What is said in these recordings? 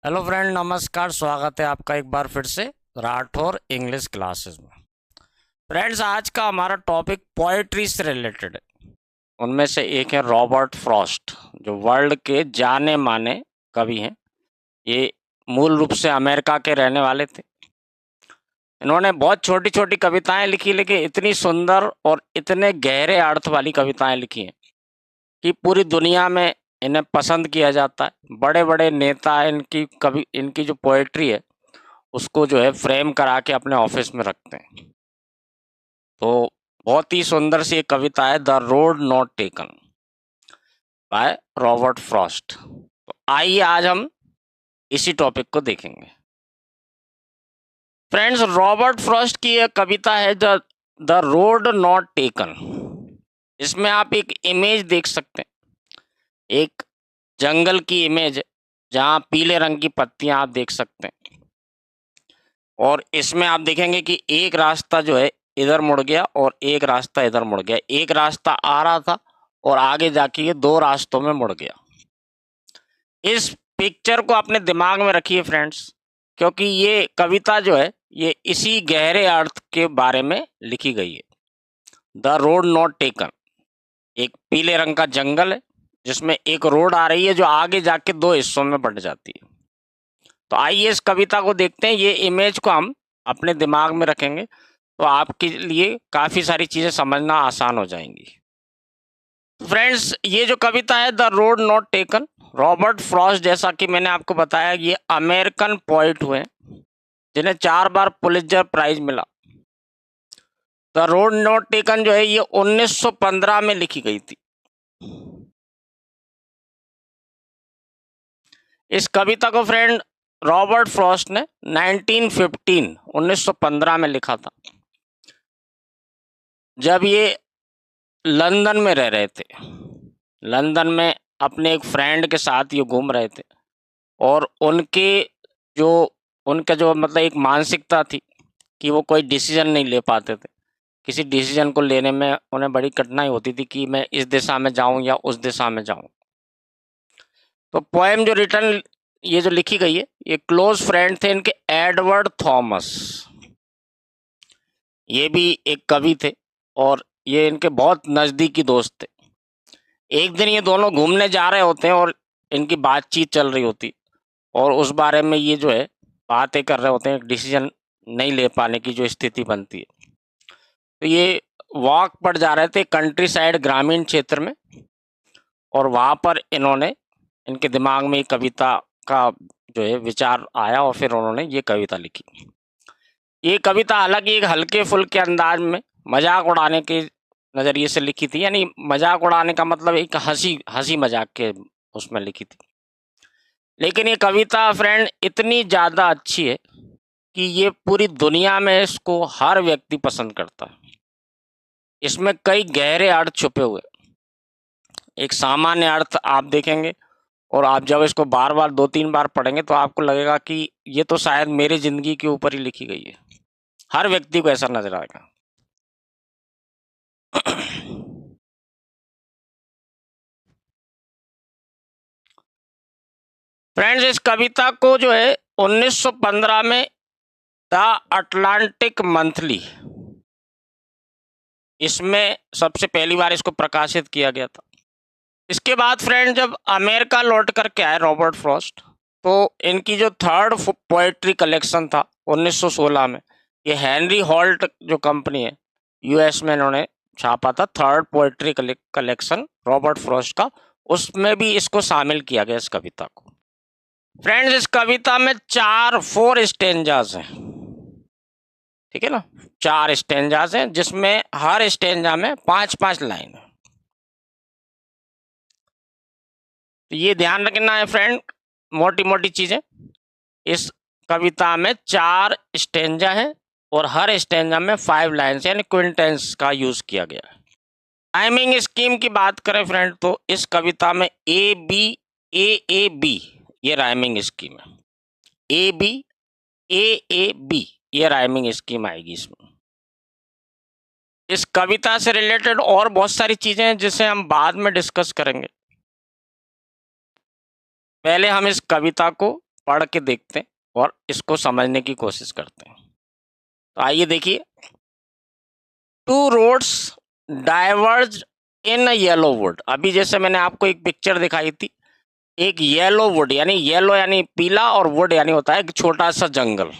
Hello friend, नमस्कार। स्वागत है आपका एक बार फिर से राठौर इंग्लिश क्लासेस में। फ्रेंड्स, आज का हमारा टॉपिक पोएट्री से रिलेटेड है। उनमें से एक है रॉबर्ट फ्रॉस्ट, जो वर्ल्ड के जाने माने कवि हैं। ये मूल रूप से अमेरिका के रहने वाले थे। इन्होंने बहुत छोटी छोटी कविताएं लिखी, लेकिन इतनी सुंदर और इतने गहरे अर्थ वाली कविताएं लिखी हैं कि पूरी दुनिया में इन्हें पसंद किया जाता है। बड़े बड़े नेता इनकी जो पोएट्री है उसको जो है फ्रेम करा के अपने ऑफिस में रखते हैं। तो बहुत ही सुंदर सी एक कविता है, the road not taken by Robert Frost. तो आइए आज हम इसी टॉपिक को देखेंगे। फ्रेंड्स, रॉबर्ट फ्रॉस्ट की एक कविता है द रोड नॉट टेकन। इसमें आप एक इमेज देख सकते हैं, एक जंगल की इमेज है जहाँ पीले रंग की पत्तियां आप देख सकते हैं। और इसमें आप देखेंगे कि एक रास्ता जो है इधर मुड़ गया और एक रास्ता इधर मुड़ गया। एक रास्ता आ रहा था और आगे जाके ये दो रास्तों में मुड़ गया। इस पिक्चर को अपने दिमाग में रखिए फ्रेंड्स, क्योंकि ये कविता जो है ये इसी गहरे अर्थ के बारे में लिखी गई है। द रोड नॉट टेकन, एक पीले रंग का जंगल है जिसमें एक रोड आ रही है जो आगे जाके दो हिस्सों में बंट जाती है। तो आइए इस कविता को देखते हैं। ये इमेज को हम अपने दिमाग में रखेंगे तो आपके लिए काफ़ी सारी चीज़ें समझना आसान हो जाएंगी। फ्रेंड्स, ये जो कविता है the road not taken, Robert Frost, जैसा कि मैंने आपको बताया, ये अमेरिकन पोइट हुए जिन्हें 4 बार पुलित्जर प्राइज मिला। द रोड नॉट टेकन जो है ये 1915 में लिखी गई थी। इस कविता को फ्रेंड रॉबर्ट फ्रॉस्ट ने 1915 में लिखा था, जब ये लंदन में रह रहे थे। लंदन में अपने एक फ्रेंड के साथ ये घूम रहे थे और जो उनका जो मतलब एक मानसिकता थी कि वो कोई डिसीजन नहीं ले पाते थे। किसी डिसीजन को लेने में उन्हें बड़ी कठिनाई होती थी कि मैं इस दिशा में जाऊं या उस दिशा में जाऊं। तो पोएम जो रिटर्न ये जो लिखी गई है, ये क्लोज फ्रेंड थे इनके, एडवर्ड थॉमस। ये भी एक कवि थे और ये इनके बहुत नज़दीकी दोस्त थे। एक दिन ये दोनों घूमने जा रहे होते हैं और इनकी बातचीत चल रही होती, और उस बारे में ये जो है बातें कर रहे होते हैं, डिसीजन नहीं ले पाने की जो स्थिति बनती है। तो ये वॉक पर जा रहे थे कंट्री साइड, ग्रामीण क्षेत्र में, और वहाँ पर इनके दिमाग में एक कविता का जो है विचार आया और फिर उन्होंने ये कविता लिखी। ये कविता हालांकि एक हल्के फुल्के अंदाज में मजाक उड़ाने के नज़रिए से लिखी थी, यानी मजाक उड़ाने का मतलब एक हंसी हंसी मजाक के उसमें लिखी थी। लेकिन ये कविता फ्रेंड इतनी ज़्यादा अच्छी है कि ये पूरी दुनिया में इसको हर व्यक्ति पसंद करता है। इसमें कई गहरे अर्थ छुपे हुए। एक सामान्य अर्थ आप देखेंगे और आप जब इसको बार बार 2-3 बार पढ़ेंगे तो आपको लगेगा कि ये तो शायद मेरी ज़िंदगी के ऊपर ही लिखी गई है। हर व्यक्ति को ऐसा नजर आएगा। फ्रेंड्स, इस कविता को जो है 1915 में द अटलांटिक मंथली, इसमें सबसे पहली बार इसको प्रकाशित किया गया था। इसके बाद फ्रेंड जब अमेरिका लौट करके आए रॉबर्ट फ्रॉस्ट, तो इनकी जो थर्ड पोएट्री कलेक्शन था 1916 में, ये हेनरी हॉल्ट जो कंपनी है यूएस में, इन्होंने छापा था third poetry collection Robert Frost का। उसमें भी इसको शामिल किया गया इस कविता को। फ्रेंड्स, इस कविता में 4 स्टेंजाज हैं, ठीक है ना। 4 स्टेंजाज हैं जिसमें हर स्टेंजा में 5-5 लाइन है। तो ये ध्यान रखना है फ्रेंड, मोटी मोटी चीजें। इस कविता में 4 स्टेंजा है और हर स्टेंजा में 5 लाइन्स यानी क्विंटेंस का यूज किया गया है। राइमिंग स्कीम की बात करें फ्रेंड, तो इस कविता में ए बी ये राइमिंग स्कीम है। ए बी ये राइमिंग स्कीम आएगी इसमें। इस कविता से रिलेटेड और बहुत सारी चीजें हैं जिसे हम बाद में डिस्कस करेंगे। पहले हम इस कविता को पढ़ के देखते हैं और इसको समझने की कोशिश करते हैं। तो आइए देखिए, two roads diverge in yellow wood. अभी जैसे मैंने आपको एक पिक्चर दिखाई थी, एक येलो वुड यानी येलो यानी पीला और वुड यानी होता है एक छोटा सा जंगल,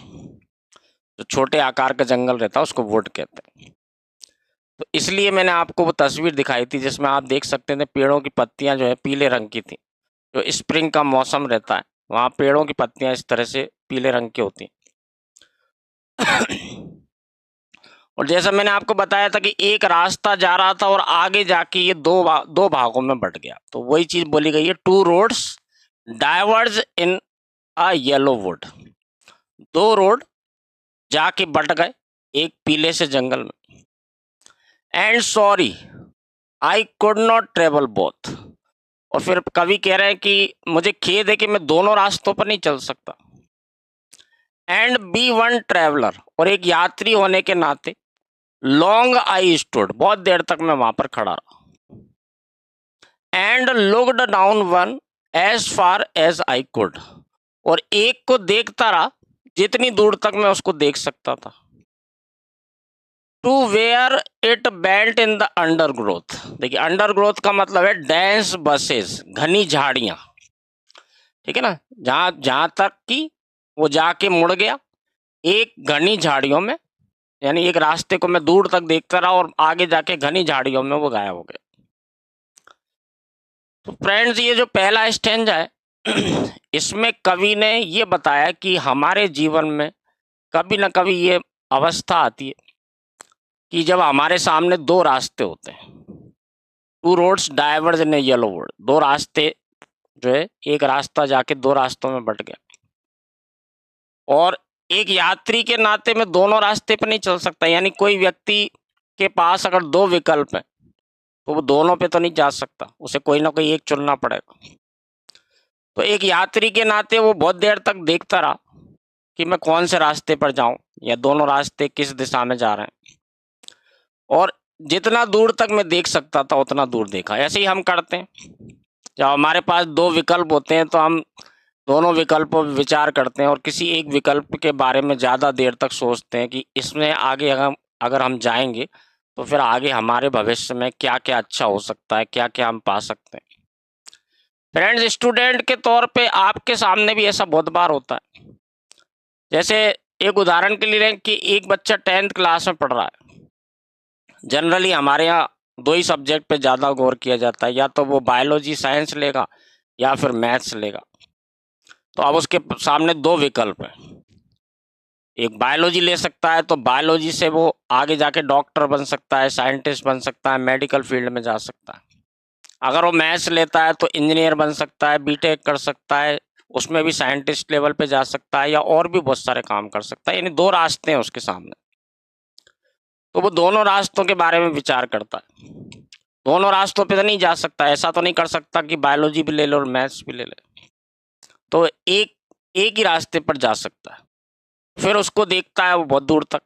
जो छोटे आकार का जंगल रहता है उसको वुड कहते हैं। तो इसलिए मैंने आपको वो तस्वीर दिखाई थी जिसमें आप देख सकते थे पेड़ों की पत्तियां जो है पीले रंग की थी। जो स्प्रिंग का मौसम रहता है वहाँ पेड़ों की पत्तियां इस तरह से पीले रंग की होती हैं। और जैसा मैंने आपको बताया था कि एक रास्ता जा रहा था और आगे जाके ये दो भागों में बट गया, तो वही चीज बोली गई है, to roads diverge in a yellow wood. दो रोड जाके बट गए एक पीले से जंगल में। And sorry I could not travel both. और फिर कवि कह रहे हैं कि मुझे खेद है कि मैं दोनों रास्तों पर नहीं चल सकता। एंड बी वन ट्रेवलर, और एक यात्री होने के नाते लॉन्ग आई स्टूड, बहुत देर तक मैं वहां पर खड़ा रहा। And looked down one as far as I could, और एक को देखता रहा जितनी दूर तक मैं उसको देख सकता था। To where it bent in the undergrowth. देखिए अंडरग्रोथ का मतलब है डेंस बसेस, घनी झाड़ियां, ठीक है ना, जहां तक कि वो जाके मुड़ गया एक घनी झाड़ियों में, यानी एक रास्ते को मैं दूर तक देखता रहा और आगे जाके घनी झाड़ियों में वो गायब हो गया। तो फ्रेंड्स ये जो पहला स्टेंजा है इसमें कवि ने ये बताया कि हमारे जीवन में कभी ना कभी ये अवस्था आती है कि जब हमारे सामने दो रास्ते होते हैं, two roads diverge in yellow wood, दो रास्ते जो है एक रास्ता जाके दो रास्तों में बट गया, और एक यात्री के नाते में दोनों रास्ते पर नहीं चल सकता, यानी कोई व्यक्ति के पास अगर दो विकल्प है तो वो दोनों पे तो नहीं जा सकता, उसे कोई ना कोई एक चुनना पड़ेगा। तो एक यात्री के नाते वो बहुत देर तक देखता रहा कि मैं कौन से रास्ते पर जाऊं या दोनों रास्ते किस दिशा में जा रहे हैं, और जितना दूर तक मैं देख सकता था उतना दूर देखा। ऐसे ही हम करते हैं, जब हमारे पास दो विकल्प होते हैं तो हम दोनों विकल्पों पर विचार करते हैं और किसी एक विकल्प के बारे में ज़्यादा देर तक सोचते हैं कि इसमें आगे अगर हम जाएंगे तो फिर आगे हमारे भविष्य में क्या क्या अच्छा हो सकता है, क्या क्या हम पा सकते हैं। फ्रेंड्स स्टूडेंट के तौर पे आपके सामने भी ऐसा बहुत बार होता है। जैसे एक उदाहरण के लिए लें कि एक बच्चा 10th क्लास में पढ़ रहा है। जनरली हमारे यहाँ दो ही सब्जेक्ट पे ज़्यादा गौर किया जाता है, या तो वो बायोलॉजी साइंस लेगा या फिर मैथ्स लेगा। तो अब उसके सामने दो विकल्प हैं, एक बायोलॉजी ले सकता है तो बायोलॉजी से वो आगे जाके डॉक्टर बन सकता है, साइंटिस्ट बन सकता है, मेडिकल फील्ड में जा सकता है। अगर वो मैथ्स लेता है तो इंजीनियर बन सकता है, बीटेक कर सकता है, उसमें भी साइंटिस्ट लेवल पे जा सकता है, या और भी बहुत सारे काम कर सकता है। यानी दो रास्ते हैं उसके सामने, तो वो दोनों रास्तों के बारे में विचार करता है। दोनों रास्तों पे तो नहीं जा सकता, ऐसा तो नहीं कर सकता कि बायोलॉजी भी ले लो और मैथ्स भी ले ले, तो एक ही रास्ते पर जा सकता है। फिर उसको देखता है वो बहुत दूर तक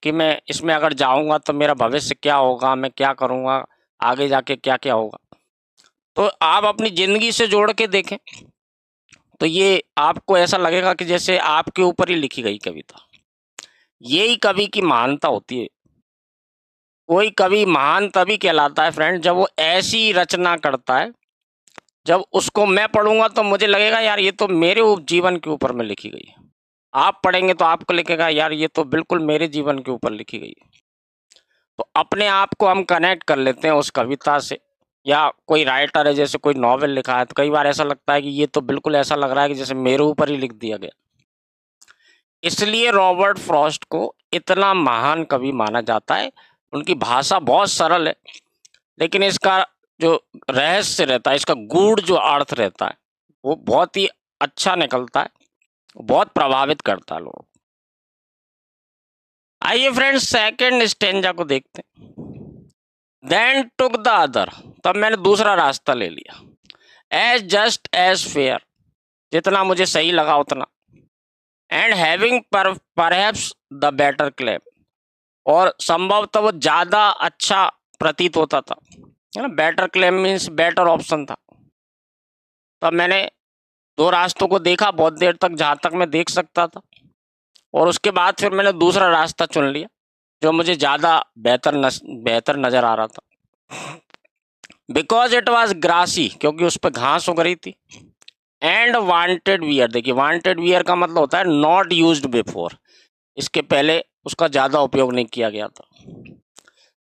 कि मैं इसमें अगर जाऊंगा तो मेरा भविष्य क्या होगा, मैं क्या करूंगा, आगे जाके क्या क्या होगा। तो आप अपनी जिंदगी से जोड़ के देखें तो ये आपको ऐसा लगेगा कि जैसे आपके ऊपर ही लिखी गई कविता। यही कवि की महानता होती है। कोई कवि महान तभी कहलाता है फ्रेंड जब वो ऐसी रचना करता है, जब उसको मैं पढ़ूंगा तो मुझे लगेगा यार ये तो मेरे जीवन के ऊपर में लिखी गई है। आप पढ़ेंगे तो आपको लिखेगा यार ये तो बिल्कुल मेरे जीवन के ऊपर लिखी गई है। तो अपने आप को हम कनेक्ट कर लेते हैं उस कविता से, या कोई राइटर है जैसे कोई नॉवेल लिखा है तो कई बार ऐसा लगता है कि ये तो बिल्कुल ऐसा लग रहा है कि जैसे मेरे ऊपर ही लिख दिया गया। इसलिए रॉबर्ट फ्रॉस्ट को इतना महान कवि माना जाता है। उनकी भाषा बहुत सरल है, लेकिन इसका जो रहस्य रहता है, इसका गूढ़ जो अर्थ रहता है वो बहुत ही अच्छा निकलता है, बहुत प्रभावित करता है लोगों। आइए फ्रेंड्स सेकंड स्टेंजा को देखते हैं। देन टुक द अदर, तब मैंने दूसरा रास्ता ले लिया। एज जस्ट एज फेयर, जितना मुझे सही लगा उतना। And having perhaps the better claim, और संभवतः वो ज़्यादा अच्छा प्रतीत होता था, है ना। Better claim means better option था। तब मैंने दो रास्तों को देखा बहुत देर तक, जहां तक मैं देख सकता था, और उसके बाद फिर मैंने दूसरा रास्ता चुन लिया जो मुझे ज्यादा बेहतर नजर आ रहा था। बिकॉज इट वॉज ग्रासी, क्योंकि उस पर घास उग रही थी। एंड वांटेड वियर, देखिए वांटेड वियर का मतलब होता है नॉट यूज्ड बिफोर, इसके पहले उसका ज्यादा उपयोग नहीं किया गया था।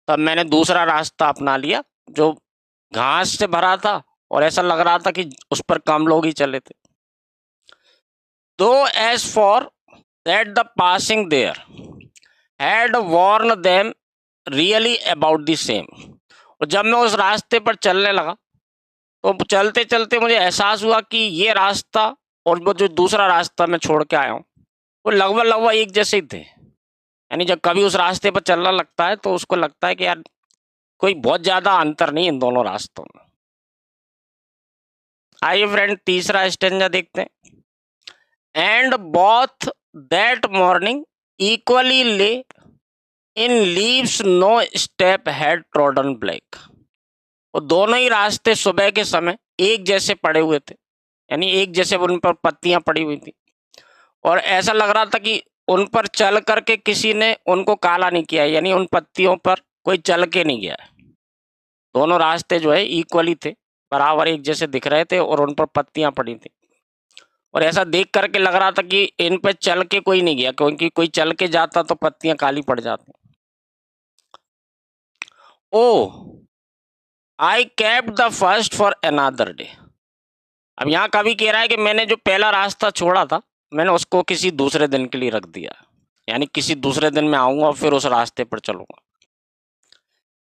तब मैंने दूसरा रास्ता अपना लिया जो घास से भरा था और ऐसा लग रहा था कि उस पर कम लोग ही चले थे। Though as for that the passing there had worn them really about the same. और जब मैं उस रास्ते पर चलने लगा तो चलते चलते मुझे एहसास हुआ कि ये रास्ता और वो जो दूसरा रास्ता मैं छोड़ के आया हूँ वो लगभग लगभग एक जैसे ही थे। यानी जब कभी उस रास्ते पर चलना लगता है तो उसको लगता है कि यार कोई बहुत ज्यादा अंतर नहीं इन दोनों रास्तों में। आइए फ्रेंड तीसरा स्टेंजा देखते हैं। And both that morning equally lay in leaves no step had trodden black. और दोनों ही रास्ते सुबह के समय एक जैसे पड़े हुए थे, यानी एक जैसे उन पर पत्तियां पड़ी हुई थी, और ऐसा लग रहा था कि उन पर चल करके किसी ने उनको काला नहीं किया, यानी उन पत्तियों पर कोई चल के नहीं गया है। दोनों रास्ते जो है इक्वली थे, बराबर एक जैसे दिख रहे थे और उन पर पत्तियां पड़ी थी, और ऐसा देख करके लग रहा था कि इन पर चल के कोई नहीं गया, क्योंकि कोई चल के जाता तो पत्तियां काली पड़ जाती। Oh I kept the first for another day. अब यहाँ कवि कह रहा है कि मैंने जो पहला रास्ता छोड़ा था मैंने उसको किसी दूसरे दिन के लिए रख दिया, यानी किसी दूसरे दिन मैं आऊंगा और फिर उस रास्ते पर चलूंगा।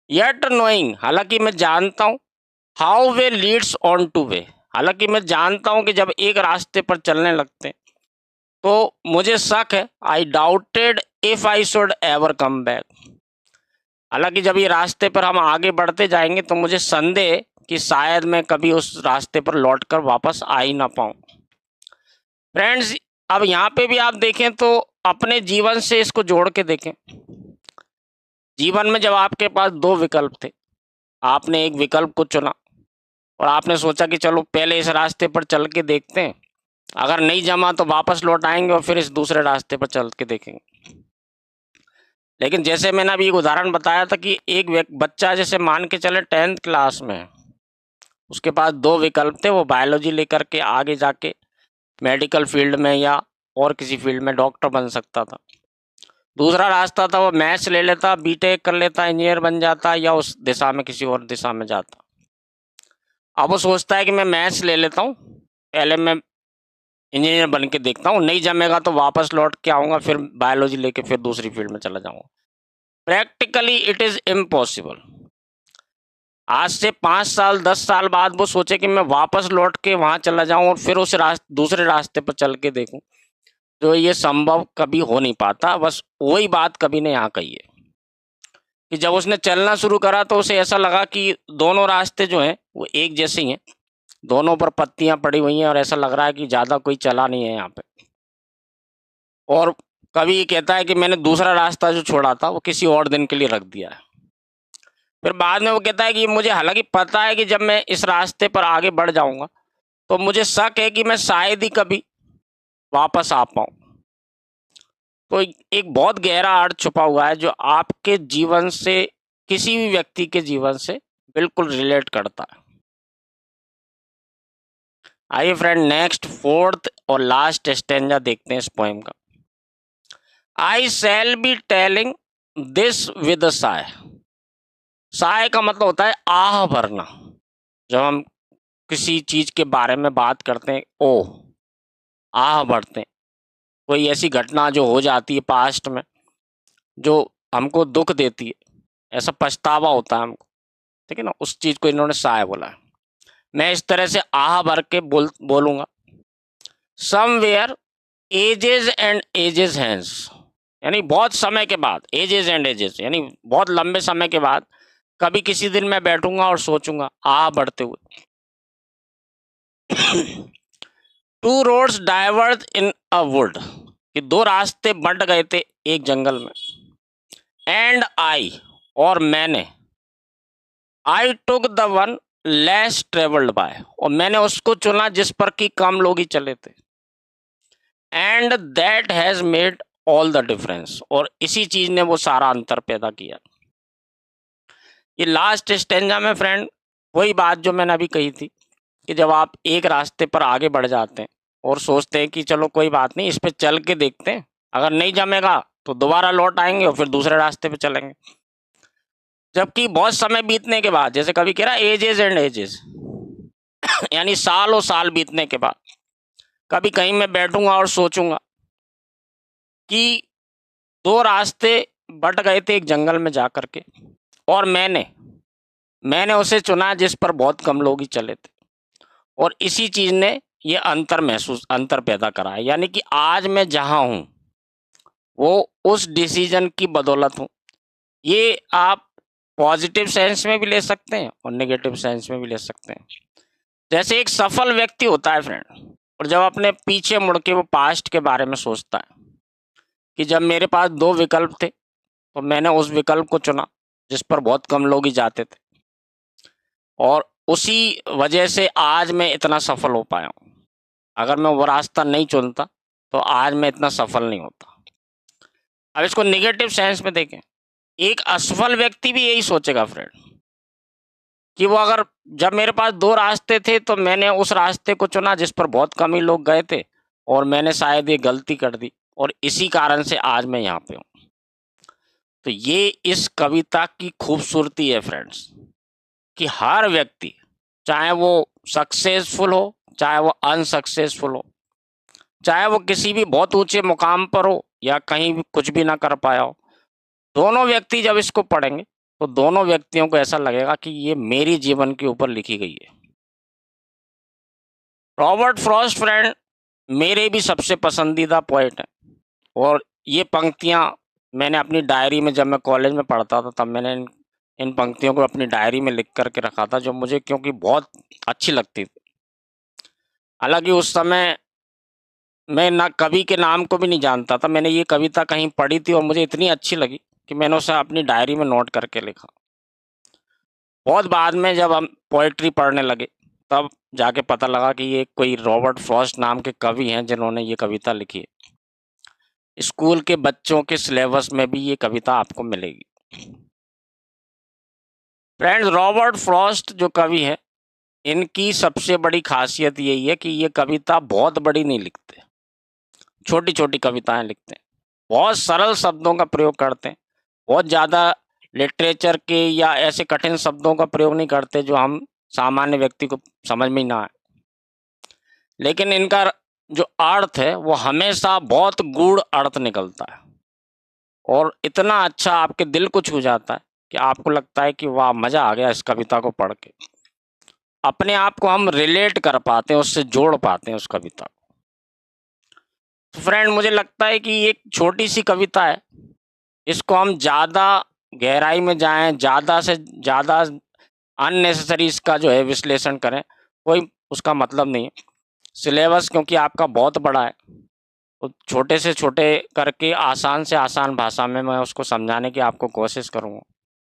येट नोइंग, हालांकि मैं जानता हूँ, how way Leeds on two way, हालांकि मैं जानता हूँ कि जब एक रास्ते पर चलने लगते हैं तो मुझे शक है, आई doubted if I should ever come back, हालांकि जब ये रास्ते पर हम आगे बढ़ते जाएंगे तो मुझे संदेह कि शायद मैं कभी उस रास्ते पर लौटकर वापस आ ही ना पाऊं। फ्रेंड्स अब यहाँ पे भी आप देखें तो अपने जीवन से इसको जोड़ के देखें। जीवन में जब आपके पास दो विकल्प थे, आपने एक विकल्प को चुना और आपने सोचा कि चलो पहले इस रास्ते पर चल के देखते हैं, अगर नहीं जमा तो वापस लौट आएंगे और फिर इस दूसरे रास्ते पर चल के देखेंगे। लेकिन जैसे मैंने अभी एक उदाहरण बताया था कि एक बच्चा जैसे मान के चले 10th क्लास में है, उसके पास दो विकल्प थे, वो बायोलॉजी लेकर के आगे जाके मेडिकल फील्ड में या और किसी फील्ड में डॉक्टर बन सकता था। दूसरा रास्ता था वो मैथ्स ले लेता, बीटेक कर लेता, इंजीनियर बन जाता या उस दिशा में किसी और दिशा में जाता। अब वो सोचता है कि मैं मैथ्स ले लेता हूँ, पहले मैं इंजीनियर बन के देखता हूँ, नहीं जमेगा तो वापस लौट के आऊँगा, फिर बायोलॉजी लेके फिर दूसरी फील्ड में चला जाऊँगा। Practically it is impossible. आज से 5 साल 10 साल बाद वो सोचे कि मैं वापस लौट के वहाँ चला जाऊँ और फिर उस दूसरे रास्ते पर चल के देखूँ, तो ये संभव कभी हो नहीं पाता। बस वही बात कभी ने यहाँ कही है कि जब उसने चलना शुरू करा तो उसे ऐसा लगा कि दोनों रास्ते जो हैं वो एक जैसे ही हैं, दोनों पर पत्तियां पड़ी हुई हैं और ऐसा लग रहा है कि ज़्यादा कोई चला नहीं है यहाँ पे। और कभी ये कहता है कि मैंने दूसरा रास्ता जो छोड़ा था वो किसी और दिन के लिए रख दिया है। फिर बाद में वो कहता है कि मुझे हालांकि पता है कि जब मैं इस रास्ते पर आगे बढ़ जाऊंगा तो मुझे शक है कि मैं शायद ही कभी वापस आ पाऊँ। तो एक बहुत गहरा अर्थ छुपा हुआ है जो आपके जीवन से, किसी भी व्यक्ति के जीवन से बिल्कुल रिलेट करता है। आइए फ्रेंड नेक्स्ट फोर्थ और लास्ट स्टेंजा देखते हैं इस पोएम का। I shall be telling this with sigh. Sigh का मतलब होता है आह भरना। जब हम किसी चीज के बारे में बात करते हैं, ओह आह भरते हैं, कोई ऐसी घटना जो हो जाती है पास्ट में जो हमको दुख देती है, ऐसा पछतावा होता है हमको, ठीक है ना, उस चीज को इन्होंने साय बोला है। मैं इस तरह से आह भर के बोलूंगा। Somewhere ages and ages hence, यानी बहुत समय के बाद, एजेस एंड एजेस यानी बहुत लंबे समय के बाद कभी किसी दिन मैं बैठूंगा और सोचूंगा आह बढ़ते हुए। Two roads diverge in a wood, कि दो रास्ते बंट गए थे एक जंगल में। एंड आई, और मैंने, I took the one less travelled by, और मैंने उसको चुना जिस पर कि कम लोग ही चले थे। And that has made all the difference, और इसी चीज ने वो सारा अंतर पैदा किया। ये लास्ट स्टेंजा में फ्रेंड वही बात जो मैंने अभी कही थी कि जब आप एक रास्ते पर आगे बढ़ जाते हैं और सोचते हैं कि चलो कोई बात नहीं, इस पे चल के देखते हैं, अगर नहीं जमेगा तो दोबारा लौट आएंगे और फिर दूसरे रास्ते पे चलेंगे। जबकि बहुत समय बीतने के बाद, जैसे कभी कह रहा एजेस एंड एजेस यानी सालों साल बीतने के बाद कभी कहीं मैं बैठूंगा और सोचूंगा कि दो रास्ते बट गए थे एक जंगल में जा करके, और मैंने उसे चुना जिस पर बहुत कम लोग ही चले थे, और इसी चीज ने ये अंतर पैदा करा है। यानी कि आज मैं जहां हूं वो उस डिसीजन की बदौलत हूं। ये आप पॉजिटिव सेंस में भी ले सकते हैं और नेगेटिव सेंस में भी ले सकते हैं। जैसे एक सफल व्यक्ति होता है फ्रेंड, और जब अपने पीछे मुड़ के वो पास्ट के बारे में सोचता है कि जब मेरे पास दो विकल्प थे तो मैंने उस विकल्प को चुना जिस पर बहुत कम लोग ही जाते थे, और उसी वजह से आज मैं इतना सफल हो पाया हूँ। अगर मैं वो रास्ता नहीं चुनता तो आज मैं इतना सफल नहीं होता। अब इसको निगेटिव सेंस में देखें, एक असफल व्यक्ति भी यही सोचेगा फ्रेंड कि वो अगर जब मेरे पास दो रास्ते थे तो मैंने उस रास्ते को चुना जिस पर बहुत कम ही लोग गए थे, और मैंने शायद ये गलती कर दी, और इसी कारण से आज मैं यहाँ पे हूँ। तो ये इस कविता की खूबसूरती है फ्रेंड्स कि हर व्यक्ति, चाहे वो सक्सेसफुल हो चाहे वो अनसक्सेसफुल हो, चाहे वो किसी भी बहुत ऊंचे मुकाम पर हो या कहीं भी कुछ भी ना कर पाया हो, दोनों व्यक्ति जब इसको पढ़ेंगे तो दोनों व्यक्तियों को ऐसा लगेगा कि ये मेरी जीवन के ऊपर लिखी गई है। रॉबर्ट फ्रॉस्ट फ्रेंड मेरे भी सबसे पसंदीदा पोएट हैं, और ये पंक्तियां मैंने अपनी डायरी में, जब मैं कॉलेज में पढ़ता था तब मैंने इन पंक्तियों को अपनी डायरी में लिख करके रखा था, जो मुझे क्योंकि बहुत अच्छी लगती थी। हालांकि उस समय मैं ना कवि के नाम को भी नहीं जानता था, मैंने ये कविता कहीं पढ़ी थी और मुझे इतनी अच्छी लगी कि मैंने उसे अपनी डायरी में नोट करके लिखा। बहुत बाद में जब हम पोएट्री पढ़ने लगे तब जाके पता लगा कि ये कोई रॉबर्ट फ्रॉस्ट नाम के कवि हैं जिन्होंने ये कविता लिखी है। स्कूल के बच्चों के सिलेबस में भी ये कविता आपको मिलेगी। फ्रेंड्स, रॉबर्ट फ्रॉस्ट जो कवि है, इनकी सबसे बड़ी खासियत यही है कि ये कविता बहुत बड़ी नहीं लिखते, छोटी छोटी कविताएं लिखते हैं, बहुत सरल शब्दों का प्रयोग करते हैं, बहुत ज़्यादा लिटरेचर के या ऐसे कठिन शब्दों का प्रयोग नहीं करते जो हम सामान्य व्यक्ति को समझ में ही ना आए। लेकिन इनका जो अर्थ है वो हमेशा बहुत गूढ़ अर्थ निकलता है, और इतना अच्छा आपके दिल को छू जाता है कि आपको लगता है कि वाह, मज़ा आ गया इस कविता को पढ़ के। अपने आप को हम रिलेट कर पाते हैं, उससे जोड़ पाते हैं उस कविता को। तो फ्रेंड, मुझे लगता है कि ये एक छोटी सी कविता है, इसको हम ज़्यादा गहराई में जाएं, ज़्यादा से ज़्यादा अननेसेसरी इसका जो है विश्लेषण करें, कोई उसका मतलब नहीं है। सिलेबस क्योंकि आपका बहुत बड़ा है, तो छोटे से छोटे करके आसान से आसान भाषा में मैं उसको समझाने की आपको कोशिश करूँगा।